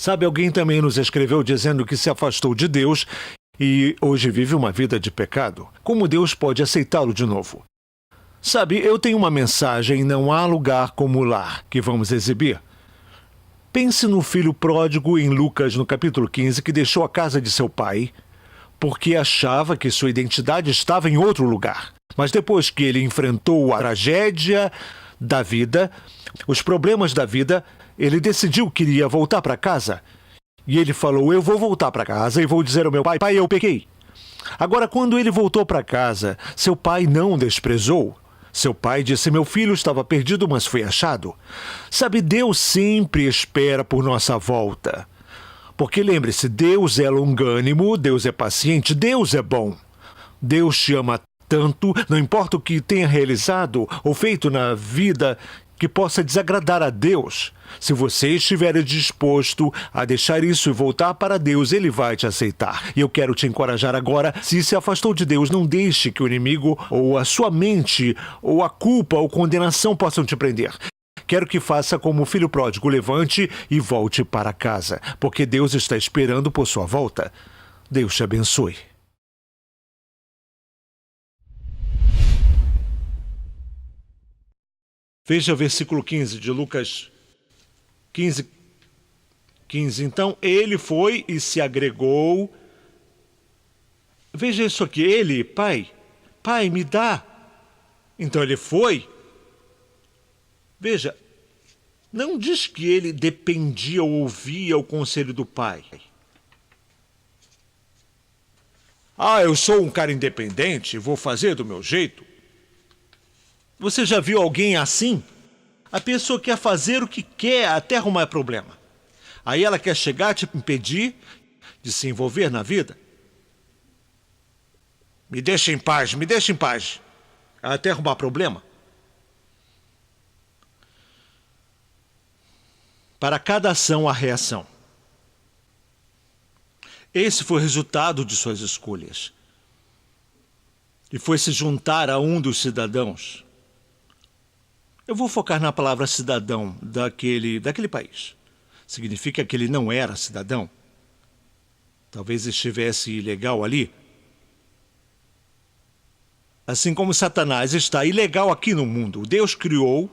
Sabe, alguém também nos escreveu dizendo que se afastou de Deus e hoje vive uma vida de pecado. Como Deus pode aceitá-lo de novo? Sabe, eu tenho uma mensagem Não Há Lugar Como Lar, que vamos exibir. Pense no filho pródigo em Lucas, no capítulo 15, que deixou a casa de seu pai porque achava que sua identidade estava em outro lugar. Mas depois que ele enfrentou a tragédia da vida, os problemas da vida, ele decidiu que iria voltar para casa. E ele falou, eu vou voltar para casa e vou dizer ao meu pai, pai, eu pequei. Agora, quando ele voltou para casa, seu pai não o desprezou. Seu pai disse, meu filho estava perdido, mas foi achado. Sabe, Deus sempre espera por nossa volta. Porque lembre-se, Deus é longânimo, Deus é paciente, Deus é bom. Deus te ama tanto, não importa o que tenha realizado ou feito na vida, que possa desagradar a Deus. Se você estiver disposto a deixar isso e voltar para Deus, Ele vai te aceitar. E eu quero te encorajar agora, se afastou de Deus, não deixe que o inimigo ou a sua mente ou a culpa ou condenação possam te prender. Quero que faça como o filho pródigo, levante e volte para casa, porque Deus está esperando por sua volta. Deus te abençoe. Veja o versículo 15 de Lucas 15. Então, ele foi e se agregou. Veja isso aqui, ele, pai, me dá. Então ele foi. Veja, não diz que ele dependia ou ouvia o conselho do pai. Eu sou um cara independente, vou fazer do meu jeito. Você já viu alguém assim? A pessoa quer fazer o que quer até arrumar problema. Aí ela quer chegar, te impedir de se envolver na vida. Me deixa em paz, até arrumar problema. Para cada ação, há reação. Esse foi o resultado de suas escolhas. E foi se juntar a um dos cidadãos. Eu vou focar na palavra cidadão daquele país. Significa que ele não era cidadão? Talvez estivesse ilegal ali? Assim como Satanás está ilegal aqui no mundo. Deus criou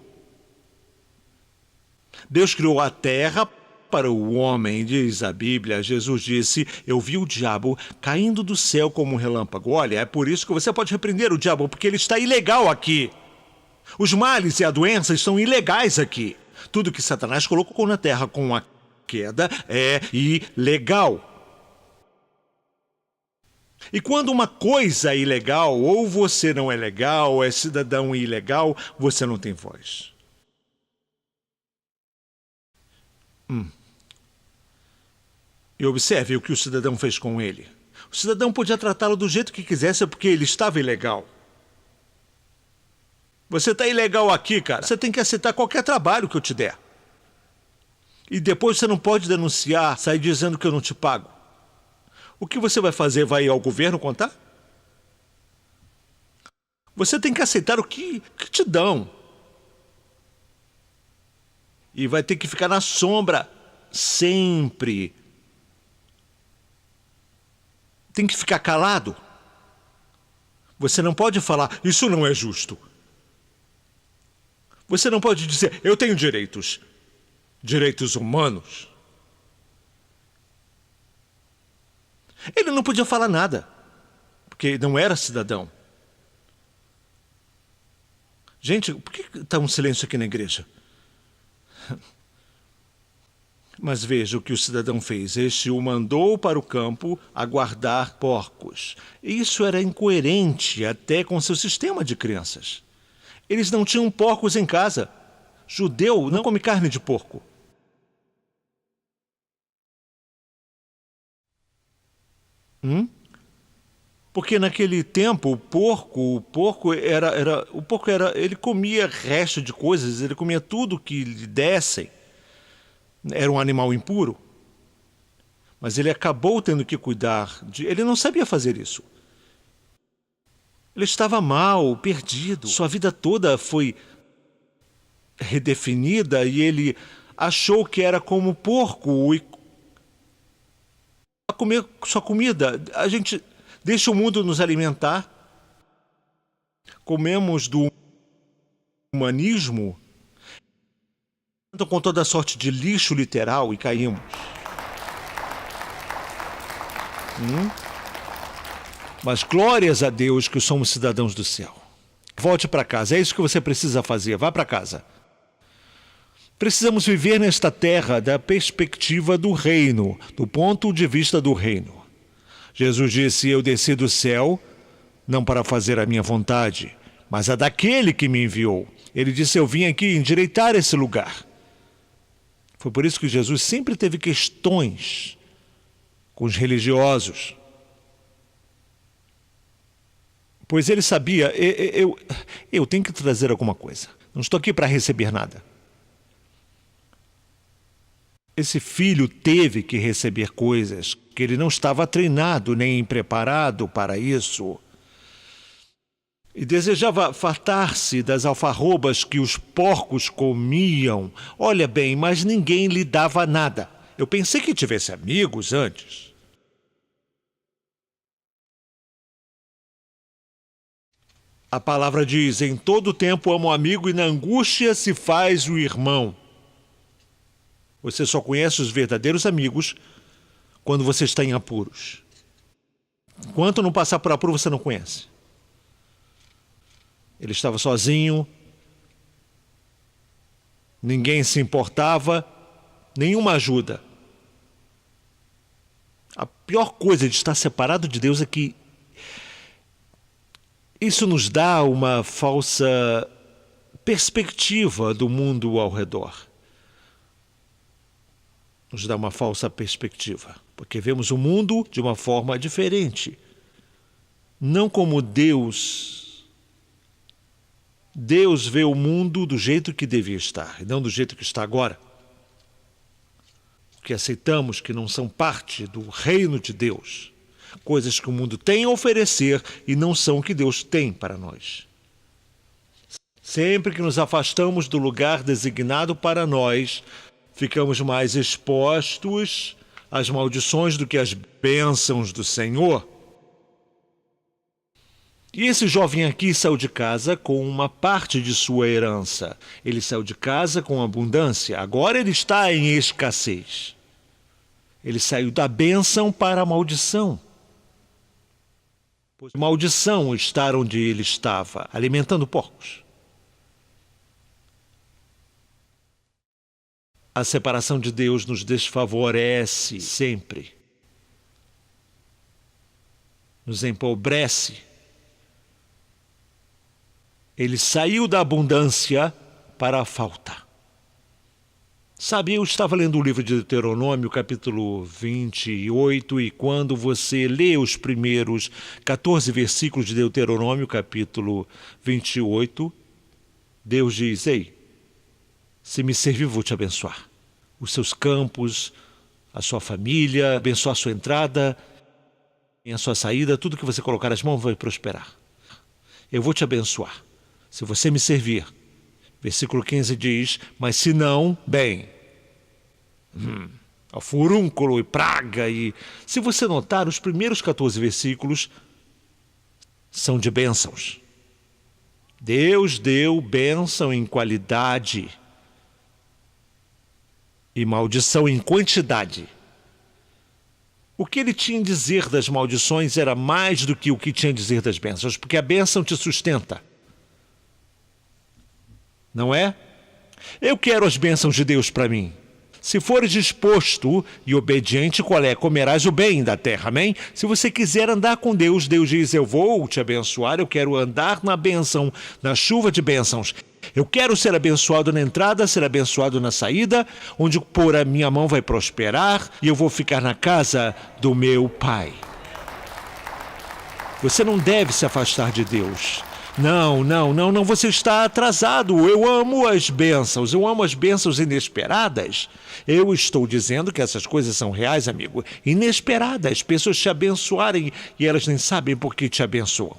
a terra para o homem, diz a Bíblia. Jesus disse, eu vi o diabo caindo do céu como um relâmpago. Olha, é por isso que você pode repreender o diabo, porque ele está ilegal aqui. Os males e a doença estão ilegais aqui. Tudo que Satanás colocou na terra com a queda é ilegal. E quando uma coisa é ilegal, ou você não é legal, é cidadão ilegal, você não tem voz. E observe o que o cidadão fez com ele. O cidadão podia tratá-lo do jeito que quisesse porque ele estava ilegal. Você está ilegal aqui, cara. Você tem que aceitar qualquer trabalho que eu te der. E depois você não pode denunciar, sair dizendo que eu não te pago. O que você vai fazer? Vai ao governo contar? Você tem que aceitar o que te dão. E vai ter que ficar na sombra sempre. Tem que ficar calado. Você não pode falar, isso não é justo. Você não pode dizer, eu tenho direitos. Direitos humanos. Ele não podia falar nada, porque não era cidadão. Gente, por que está um silêncio aqui na igreja? Mas veja o que o cidadão fez. Este o mandou para o campo a guardar porcos. Isso era incoerente até com seu sistema de crenças. Eles não tinham porcos em casa. Judeu não come carne de porco. Porque naquele tempo o porco ele comia resto de coisas, ele comia tudo que lhe dessem. Era um animal impuro. Mas ele acabou tendo que cuidar ele não sabia fazer isso. Ele estava mal, perdido. Sua vida toda foi redefinida e ele achou que era como porco comer só comida. A gente deixa o mundo nos alimentar. Comemos do humanismo, com toda sorte de lixo literal e caímos. Mas glórias a Deus que somos cidadãos do céu. Volte para casa, é isso que você precisa fazer, vá para casa. Precisamos viver nesta terra da perspectiva do reino, do ponto de vista do reino. Jesus disse, eu desci do céu, não para fazer a minha vontade, mas a daquele que me enviou. Ele disse, eu vim aqui endireitar esse lugar. Foi por isso que Jesus sempre teve questões com os religiosos. Pois ele sabia, eu tenho que trazer alguma coisa. Não estou aqui para receber nada. Esse filho teve que receber coisas que ele não estava treinado nem preparado para isso. E desejava fartar-se das alfarrobas que os porcos comiam. Olha bem, mas ninguém lhe dava nada. Eu pensei que tivesse amigos antes. A palavra diz, em todo tempo amo o amigo e na angústia se faz o irmão. Você só conhece os verdadeiros amigos quando você está em apuros. Enquanto não passar por apuro, você não conhece. Ele estava sozinho, ninguém se importava, nenhuma ajuda. A pior coisa de estar separado de Deus é que isso nos dá uma falsa perspectiva do mundo ao redor. Nos dá uma falsa perspectiva, porque vemos o mundo de uma forma diferente. Não como Deus. Deus vê o mundo do jeito que devia estar, e não do jeito que está agora. Porque aceitamos que não são parte do reino de Deus. Coisas que o mundo tem a oferecer e não são o que Deus tem para nós. Sempre que nos afastamos do lugar designado para nós, ficamos mais expostos às maldições do que às bênçãos do Senhor. E esse jovem aqui saiu de casa com uma parte de sua herança. Ele saiu de casa com abundância. Agora ele está em escassez. Ele saiu da bênção para a maldição. Pois maldição estar onde ele estava, alimentando porcos. A separação de Deus nos desfavorece sempre. Nos empobrece. Ele saiu da abundância para a falta. Sabe, eu estava lendo o livro de Deuteronômio, capítulo 28, e quando você lê os primeiros 14 versículos de Deuteronômio, capítulo 28, Deus diz, ei, se me servir, vou te abençoar. Os seus campos, a sua família, abençoar a sua entrada e a sua saída, tudo que você colocar as mãos vai prosperar. Eu vou te abençoar, se você me servir. Versículo 15 diz, mas se não, bem, furúnculo e praga. E se você notar, os primeiros 14 versículos são de bênçãos. Deus deu bênção em qualidade e maldição em quantidade. O que ele tinha a dizer das maldições era mais do que o que tinha a dizer das bênçãos, porque a bênção te sustenta. Não é? Eu quero as bênçãos de Deus para mim. Se fores disposto e obediente, qual é? Comerás o bem da terra, amém? Se você quiser andar com Deus, Deus diz, eu vou te abençoar, eu quero andar na bênção, na chuva de bênçãos. Eu quero ser abençoado na entrada, ser abençoado na saída, onde por a minha mão vai prosperar e eu vou ficar na casa do meu Pai. Você não deve se afastar de Deus. Não, você está atrasado. Eu amo as bênçãos inesperadas. Eu estou dizendo que essas coisas são reais, amigo. Inesperadas, pessoas te abençoarem e elas nem sabem por que te abençoam.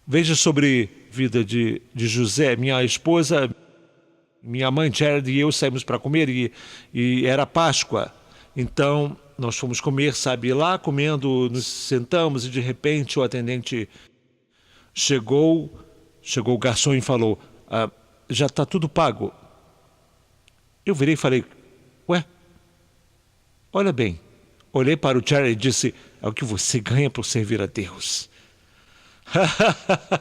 Veja sobre a vida de José. Minha esposa, minha mãe Jared e eu saímos para comer e era Páscoa. Então, nós fomos comer, sabe, lá comendo, nos sentamos e de repente o atendente chegou o garçom e falou, já está tudo pago. Eu virei e falei, ué, olha bem. Olhei para o Charlie e disse, é o que você ganha por servir a Deus.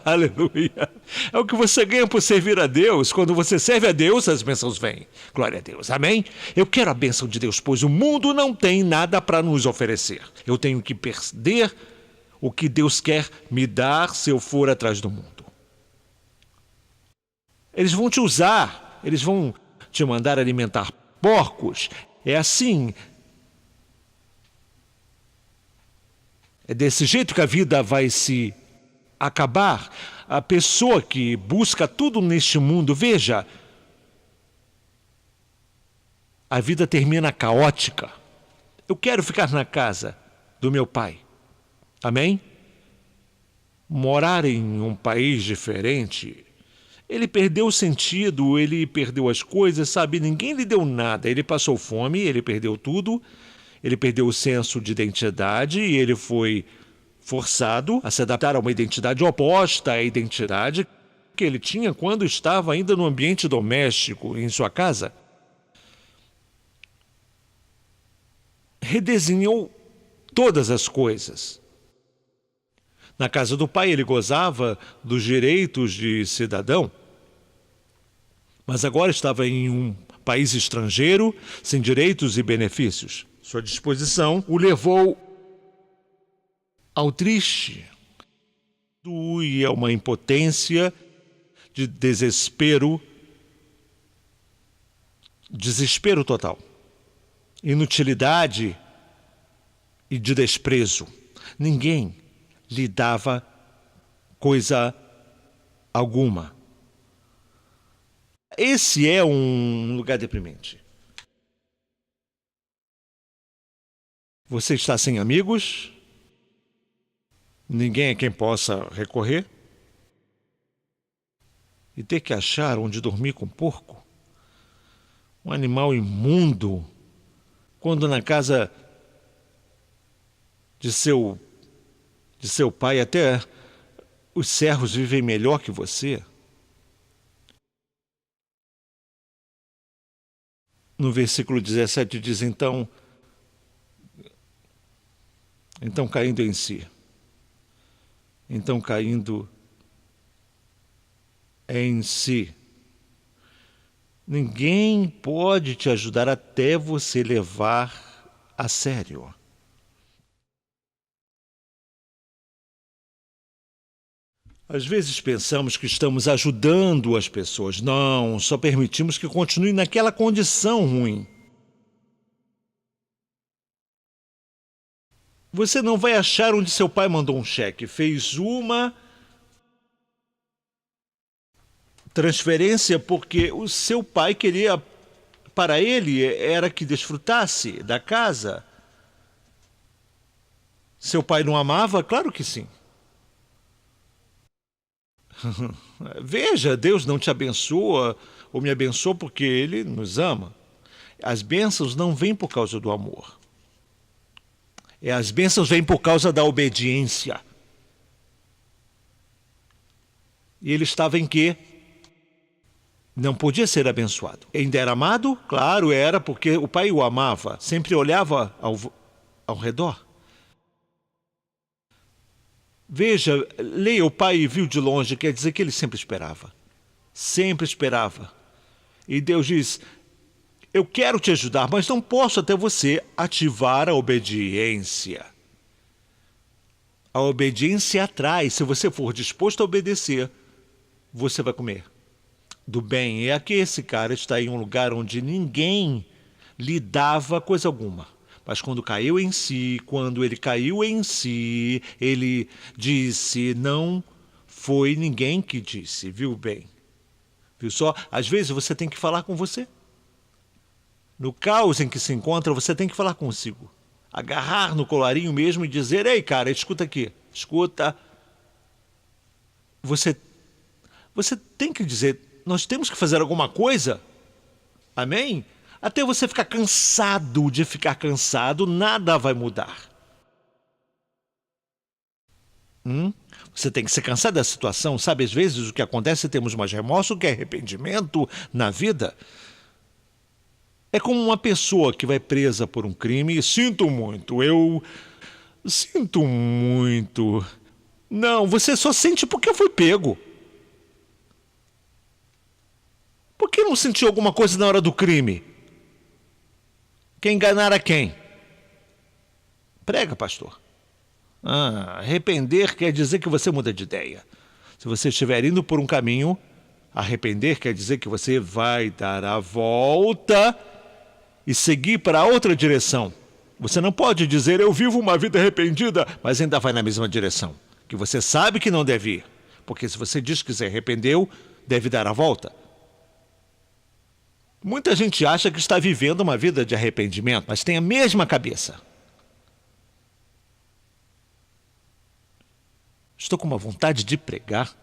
Aleluia. É o que você ganha por servir a Deus. Quando você serve a Deus, as bênçãos vêm. Glória a Deus. Amém? Eu quero a bênção de Deus, pois o mundo não tem nada para nos oferecer. Eu tenho que perder o que Deus quer me dar se eu for atrás do mundo. Eles vão te usar. Eles vão te mandar alimentar porcos. É assim. É desse jeito que a vida vai se acabar. A pessoa que busca tudo neste mundo, veja, a vida termina caótica. Eu quero ficar na casa do meu pai. Amém? Morar em um país diferente, ele perdeu o sentido, ele perdeu as coisas, sabe? Ninguém lhe deu nada. Ele passou fome, ele perdeu tudo, ele perdeu o senso de identidade e ele foi forçado a se adaptar a uma identidade oposta à identidade que ele tinha quando estava ainda no ambiente doméstico, em sua casa. Redesenhou todas as coisas. Na casa do pai ele gozava dos direitos de cidadão, mas agora estava em um país estrangeiro, sem direitos e benefícios. Sua disposição o levou ao triste e a uma impotência de desespero total, inutilidade e de desprezo. Ninguém lhe dava coisa alguma. Esse é um lugar deprimente. Você está sem amigos? Ninguém a quem possa recorrer? E ter que achar onde dormir com porco? Um animal imundo, quando na casa de seu pai até os servos vivem melhor que você. No versículo 17 diz, então caindo em si. Então caindo em si. Ninguém pode te ajudar até você levar a sério. Às vezes pensamos que estamos ajudando as pessoas. Não, só permitimos que continuem naquela condição ruim. Você não vai achar onde seu pai mandou um cheque. Fez uma transferência porque o seu pai queria, para ele, era que desfrutasse da casa. Seu pai não amava? Claro que sim. Veja, Deus não te abençoa ou me abençoa porque Ele nos ama. As bênçãos não vêm por causa do amor. As bênçãos vêm por causa da obediência. E ele estava em quê? Não podia ser abençoado. Ainda era amado? Claro, era, porque o pai o amava. Sempre olhava ao redor. Veja, leia, o pai viu de longe, quer dizer que ele sempre esperava. Sempre esperava. E Deus diz, eu quero te ajudar, mas não posso até você ativar a obediência. A obediência atrai. Se você for disposto a obedecer, você vai comer do bem. É que esse cara está em um lugar onde ninguém lhe dava coisa alguma. Mas quando ele caiu em si, ele disse, não foi ninguém que disse, viu bem? Viu só? Às vezes você tem que falar com você. No caos em que se encontra, você tem que falar consigo. Agarrar no colarinho mesmo e dizer, ei cara, escuta aqui, escuta. Você tem que dizer, nós temos que fazer alguma coisa. Amém? Até você ficar cansado de ficar cansado, nada vai mudar. Você tem que se cansar da situação. Sabe, às vezes o que acontece, temos mais remorso que arrependimento na vida. É como uma pessoa que vai presa por um crime e sinto muito, eu sinto muito. Não, você só sente porque foi pego. Por que não sentiu alguma coisa na hora do crime? Quem enganara quem? Prega, pastor. Arrepender quer dizer que você muda de ideia. Se você estiver indo por um caminho, arrepender quer dizer que você vai dar a volta e seguir para outra direção. Você não pode dizer, eu vivo uma vida arrependida, mas ainda vai na mesma direção, que você sabe que não deve ir. Porque se você diz que se arrependeu, deve dar a volta. Muita gente acha que está vivendo uma vida de arrependimento, mas tem a mesma cabeça. Estou com uma vontade de pregar.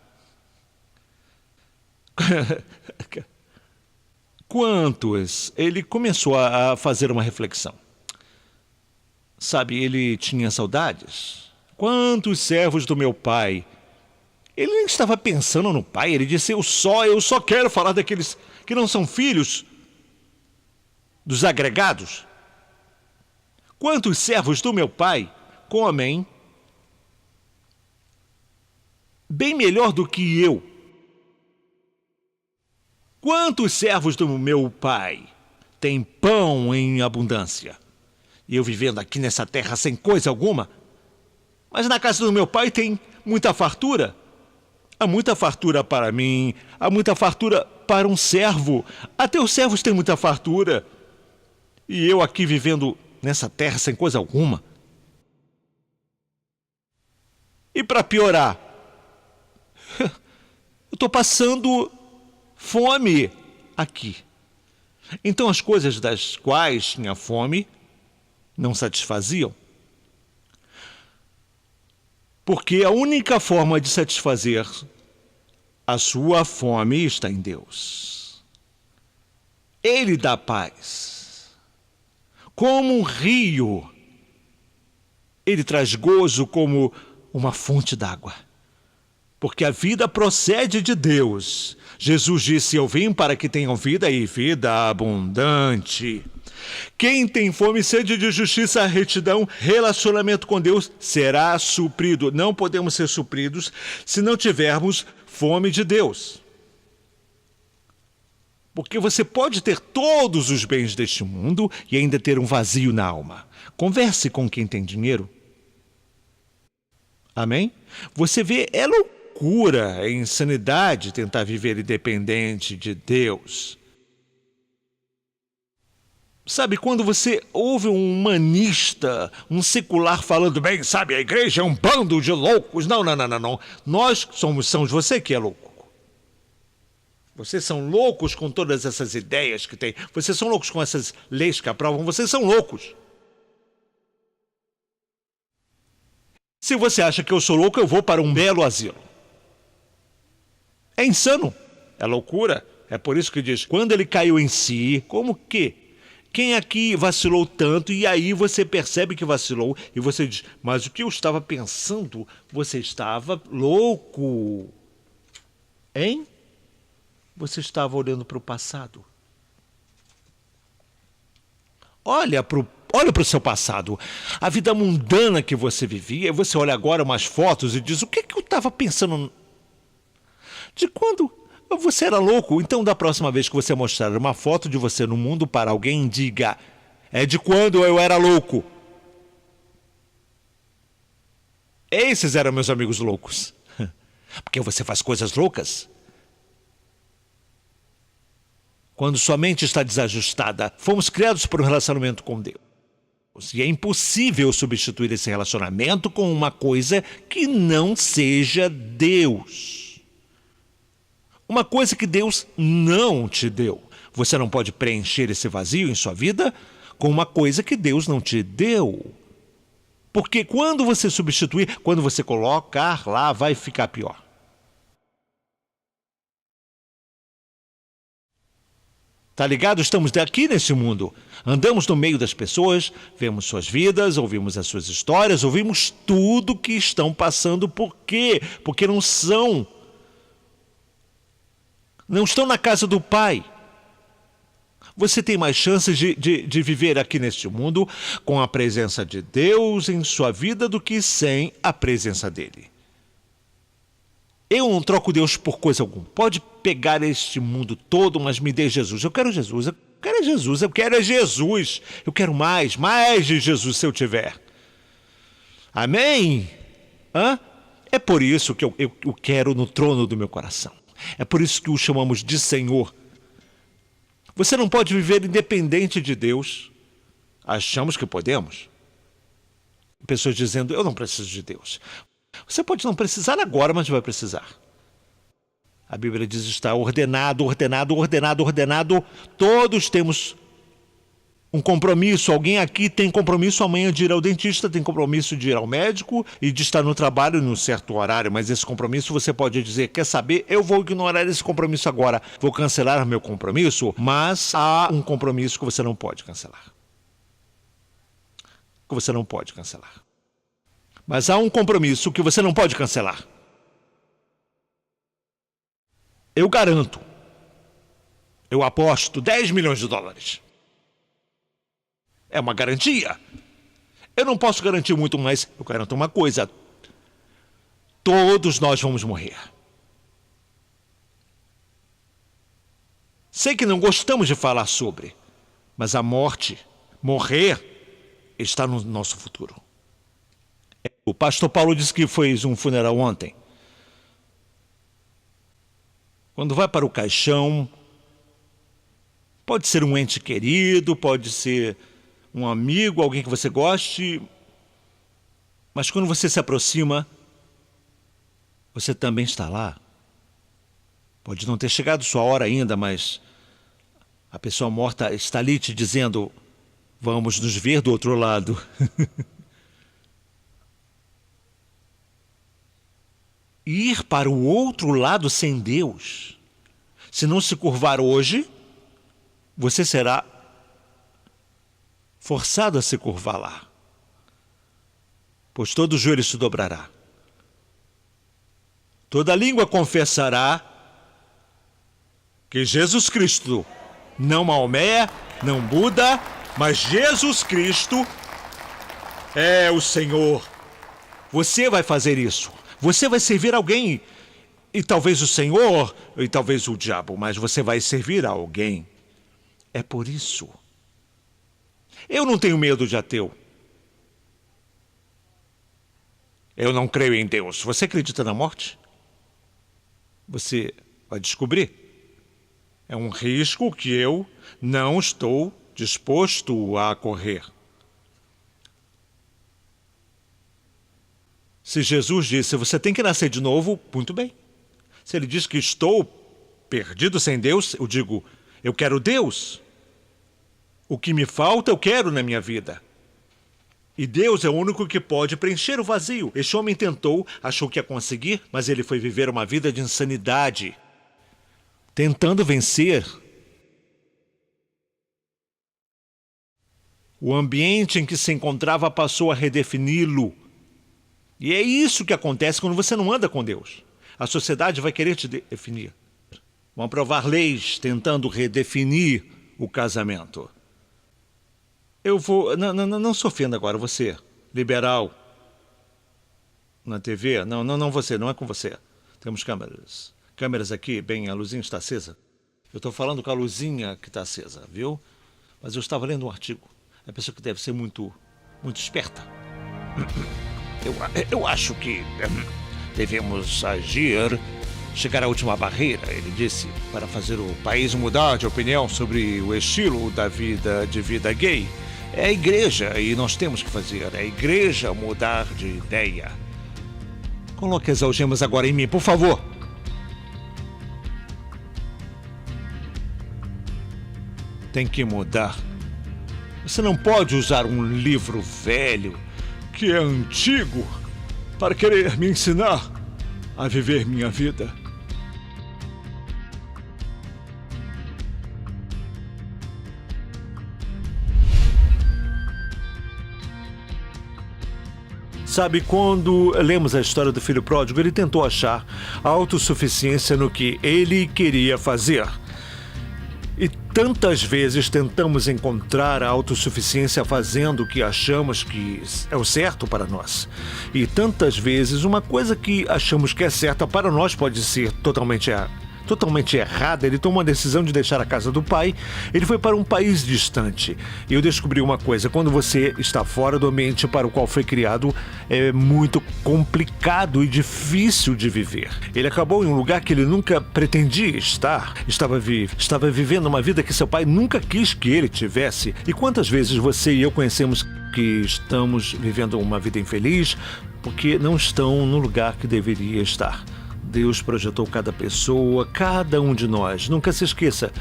Quantos? Ele começou a fazer uma reflexão. Sabe, ele tinha saudades. Quantos servos do meu pai? Ele nem estava pensando no pai, ele disse, eu só quero falar daqueles que não são filhos dos agregados. Quantos servos do meu pai comem bem melhor do que eu? Quantos servos do meu pai têm pão em abundância? E eu vivendo aqui nessa terra sem coisa alguma? Mas na casa do meu pai tem muita fartura. Há muita fartura para mim, há muita fartura para um servo. Até os servos têm muita fartura. E eu aqui vivendo nessa terra sem coisa alguma. E para piorar, eu estou passando fome aqui. Então as coisas das quais tinha fome não satisfaziam. Porque a única forma de satisfazer a sua fome está em Deus. Ele dá paz. Como um rio, ele traz gozo como uma fonte d'água. Porque a vida procede de Deus. Jesus disse, eu vim para que tenham vida e vida abundante. Quem tem fome e sede de justiça, retidão, relacionamento com Deus, será suprido. Não podemos ser supridos se não tivermos fome de Deus. Porque você pode ter todos os bens deste mundo e ainda ter um vazio na alma. Converse com quem tem dinheiro. Amém? Você vê, é loucura, é insanidade tentar viver independente de Deus. Sabe, quando você ouve um humanista, um secular falando bem, sabe, a igreja é um bando de loucos. Não. Nós somos você que é louco. Vocês são loucos com todas essas ideias que tem. Vocês são loucos com essas leis que aprovam. Vocês são loucos. Se você acha que eu sou louco, eu vou para um belo asilo. É insano. É loucura. É por isso que diz, quando ele caiu em si, como que? Quem aqui vacilou tanto e aí você percebe que vacilou e você diz, mas o que eu estava pensando, você estava louco. Hein? Você estava olhando para o passado. Olha para o seu passado. A vida mundana que você vivia, e você olha agora umas fotos e diz, o que eu estava pensando? De quando você era louco? Então, da próxima vez que você mostrar uma foto de você no mundo para alguém, diga, é de quando eu era louco. Esses eram meus amigos loucos. Porque você faz coisas loucas. Quando sua mente está desajustada, fomos criados para um relacionamento com Deus. E é impossível substituir esse relacionamento com uma coisa que não seja Deus. Uma coisa que Deus não te deu. Você não pode preencher esse vazio em sua vida com uma coisa que Deus não te deu. Porque quando você substituir, quando você colocar lá, vai ficar pior. Tá ligado? Estamos aqui nesse mundo. Andamos no meio das pessoas, vemos suas vidas, ouvimos as suas histórias, ouvimos tudo que estão passando. Por quê? Porque não estão na casa do Pai. Você tem mais chances de viver aqui neste mundo com a presença de Deus em sua vida do que sem a presença dele. Eu não troco Deus por coisa alguma. Pode pegar este mundo todo, mas me dê Jesus. Eu quero Jesus, eu quero Jesus, eu quero Jesus. Eu quero mais de Jesus se eu tiver. Amém? É por isso que eu quero no trono do meu coração. É por isso que o chamamos de Senhor. Você não pode viver independente de Deus. Achamos que podemos. Pessoas dizendo, eu não preciso de Deus. Você pode não precisar agora, mas vai precisar. A Bíblia diz, está ordenado. Todos temos um compromisso. Alguém aqui tem compromisso amanhã de ir ao dentista, tem compromisso de ir ao médico e de estar no trabalho num certo horário. Mas esse compromisso você pode dizer, quer saber, eu vou ignorar esse compromisso agora. Vou cancelar meu compromisso, mas há um compromisso que você não pode cancelar. Mas há um compromisso que você não pode cancelar. Eu garanto, eu aposto 10 milhões de dólares. É uma garantia. Eu não posso garantir muito, mas eu garanto uma coisa. Todos nós vamos morrer. Sei que não gostamos de falar sobre, mas a morrer, está no nosso futuro. O pastor Paulo disse que fez um funeral ontem. Quando vai para o caixão, pode ser um ente querido, pode ser um amigo, alguém que você goste, mas quando você se aproxima, você também está lá. Pode não ter chegado sua hora ainda, mas a pessoa morta está ali te dizendo, vamos nos ver do outro lado. Ir para o outro lado sem Deus, se não se curvar hoje, você será forçado a se curvar lá, pois todo joelho se dobrará, toda língua confessará que Jesus Cristo, não Maomé, não Buda, mas Jesus Cristo é o Senhor. Você vai fazer isso. Você vai servir alguém, e talvez o Senhor, e talvez o diabo, mas você vai servir a alguém. É por isso. Eu não tenho medo de ateu. Eu não creio em Deus. Você acredita na morte? Você vai descobrir. É um risco que eu não estou disposto a correr. Se Jesus disse, você tem que nascer de novo, muito bem. Se ele diz que estou perdido sem Deus, eu digo, eu quero Deus. O que me falta, eu quero na minha vida. E Deus é o único que pode preencher o vazio. Este homem tentou, achou que ia conseguir, mas ele foi viver uma vida de insanidade, tentando vencer. O ambiente em que se encontrava passou a redefini-lo. E é isso que acontece quando você não anda com Deus. A sociedade vai querer te definir. Vão aprovar leis tentando redefinir o casamento. Eu vou... Não se ofenda agora, você, liberal, na TV. Não você, não é com você. Temos câmeras. Câmeras aqui, bem, a luzinha está acesa. Eu estou falando com a luzinha que está acesa, viu? Mas eu estava lendo um artigo. É uma pessoa que deve ser muito esperta. Eu acho que devemos agir, chegar à última barreira, ele disse, para fazer o país mudar de opinião sobre o estilo de vida gay. É a igreja, e nós temos que fazer, a igreja mudar de ideia. Coloque as algemas agora em mim, por favor. Tem que mudar. Você não pode usar um livro velho, que é antigo, para querer me ensinar a viver minha vida. Sabe, quando lemos a história do filho pródigo, ele tentou achar autossuficiência no que ele queria fazer. E tantas vezes tentamos encontrar a autossuficiência fazendo o que achamos que é o certo para nós. E tantas vezes uma coisa que achamos que é certa para nós pode ser totalmente errada. Ele tomou a decisão de deixar a casa do pai. Ele foi para um país distante. E eu descobri uma coisa: quando você está fora do ambiente para o qual foi criado, é muito complicado e difícil de viver. Ele acabou em um lugar que ele nunca pretendia estar. Estava vivendo uma vida que seu pai nunca quis que ele tivesse. E quantas vezes você e eu conhecemos que estamos vivendo uma vida infeliz porque não estão no lugar que deveria estar? Deus projetou cada pessoa, cada um de nós. Nunca se esqueça,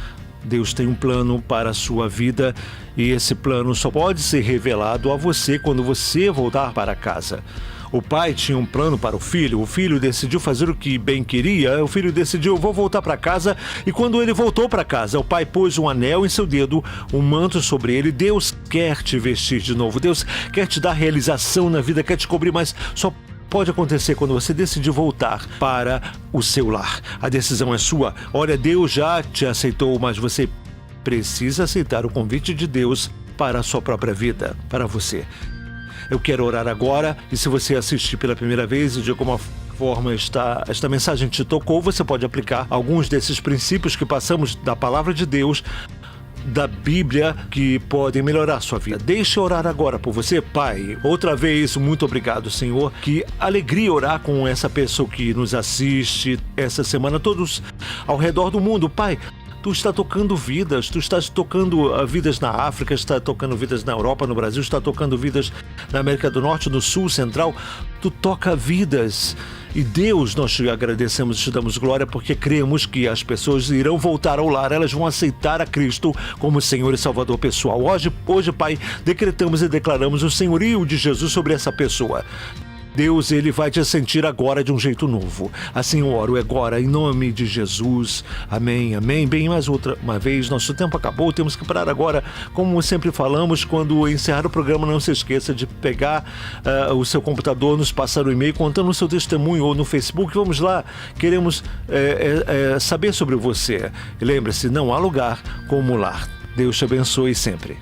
Deus tem um plano para a sua vida e esse plano só pode ser revelado a você quando você voltar para casa. O pai tinha um plano para o filho decidiu fazer o que bem queria, o filho decidiu, vou voltar para casa, e quando ele voltou para casa, o pai pôs um anel em seu dedo, um manto sobre ele. Deus quer te vestir de novo, Deus quer te dar realização na vida, quer te cobrir, mas só pode acontecer quando você decidir voltar para o seu lar. A decisão é sua. Olha, Deus já te aceitou, mas você precisa aceitar o convite de Deus para a sua própria vida, para você. Eu quero orar agora, e se você assistir pela primeira vez e de alguma forma esta mensagem te tocou, você pode aplicar alguns desses princípios que passamos da palavra de Deus, da Bíblia, que podem melhorar a sua vida. Deixe eu orar agora por você. Pai, outra vez, muito obrigado, Senhor. Que alegria orar com essa pessoa que nos assiste essa semana, todos ao redor do mundo. Pai, Tu está tocando vidas, Tu estás tocando vidas na África, está tocando vidas na Europa, no Brasil, está tocando vidas na América do Norte, no Sul, Central. Tu toca vidas. E Deus, nós te agradecemos e te damos glória porque cremos que as pessoas irão voltar ao lar, elas vão aceitar a Cristo como Senhor e Salvador pessoal. Hoje, Pai, decretamos e declaramos o senhorio de Jesus sobre essa pessoa. Deus, Ele vai te sentir agora de um jeito novo. Assim eu oro agora, em nome de Jesus. Amém, amém. Bem, mais uma vez, nosso tempo acabou, temos que parar agora. Como sempre falamos, quando encerrar o programa, não se esqueça de pegar o seu computador, nos passar o e-mail, contando o seu testemunho ou no Facebook. Vamos lá, queremos saber sobre você. E lembre-se, não há lugar como lar. Deus te abençoe sempre.